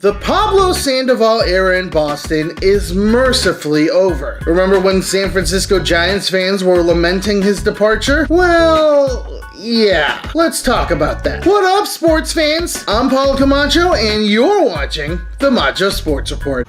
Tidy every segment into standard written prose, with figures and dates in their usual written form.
The Pablo Sandoval era in Boston is mercifully over. Remember when San Francisco Giants fans were lamenting his departure? Well, yeah, let's talk about that. What up, sports fans? I'm Paulo Camacho, and you're watching the Macho Sports Report.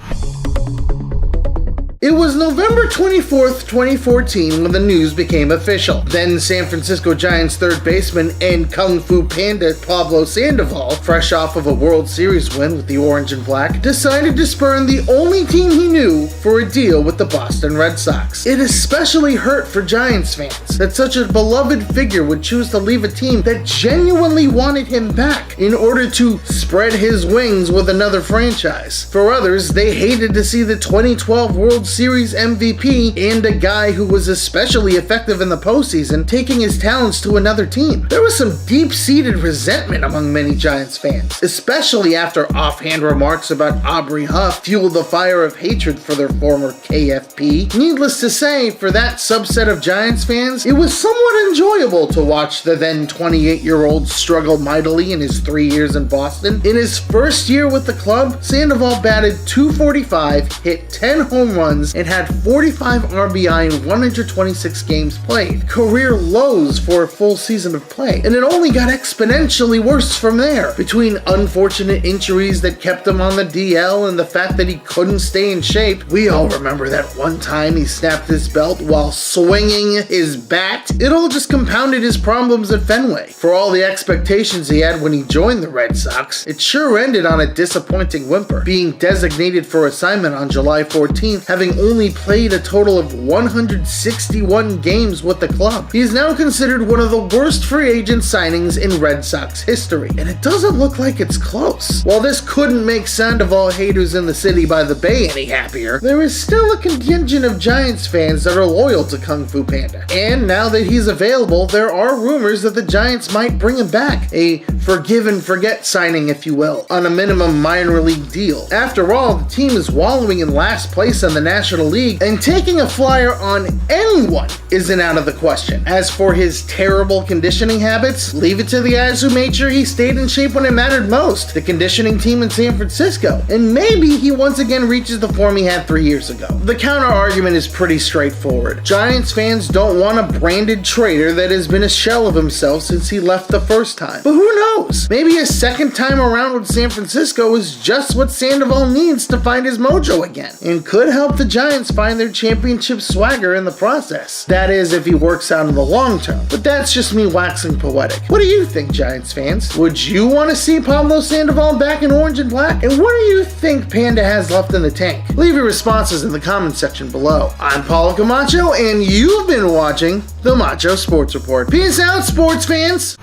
It was November 24th, 2014 when the news became official. Then San Francisco Giants third baseman and Kung Fu Panda Pablo Sandoval, fresh off of a World Series win with the Orange and Black, decided to spurn the only team he knew for a deal with the Boston Red Sox. It especially hurt for Giants fans that such a beloved figure would choose to leave a team that genuinely wanted him back in order to spread his wings with another franchise. For others, they hated to see the 2012 World Series MVP and a guy who was especially effective in the postseason taking his talents to another team. There was some deep-seated resentment among many Giants fans, especially after offhand remarks about Aubrey Huff fueled the fire of hatred for their former KFP. Needless to say, for that subset of Giants fans, it was somewhat enjoyable to watch the then 28-year-old struggle mightily in his 3 years in Boston. In his first year with the club, Sandoval batted .245, hit 10 home runs, and had 45 RBI in 126 games played. Career lows for a full season of play. And it only got exponentially worse from there. Between unfortunate injuries that kept him on the DL and the fact that he couldn't stay in shape, we all remember that one time he snapped his belt while swinging his bat. It all just compounded his problems at Fenway. For all the expectations he had when he joined the Red Sox, it sure ended on a disappointing whimper, being designated for assignment on July 14th, having only played a total of 161 games with the club. He is now considered one of the worst free agent signings in Red Sox history, and it doesn't look like it's close. While this couldn't make Sandoval haters in the city by the Bay any happier, there is still a contingent of Giants fans that are loyal to Kung Fu Panda. And now that he's available, there are rumors that the Giants might bring him back, a forgive and forget signing, if you will, on a minimum minor league deal. After all, the team is wallowing in last place in the National League, and taking a flyer on anyone isn't out of the question. As for his terrible conditioning habits, leave it to the guys who made sure he stayed in shape when it mattered most, the conditioning team in San Francisco. And maybe he once again reaches the form he had 3 years ago. The counter argument is pretty straightforward. Giants fans don't want a branded traitor that has been a shell of himself since he left the first time. But who knows? Maybe his second time around with San Francisco is just what Sandoval needs to find his mojo again, and could help the Giants find their championship swagger in the process. That is, if he works out in the long term. But that's just me waxing poetic. What do you think, Giants fans? Would you want to see Pablo Sandoval back in orange and black? And what do you think Panda has left in the tank? Leave your responses in the comment section below. I'm Paulo Camacho, and you've been watching the Macho Sports Report. Peace out, sports fans!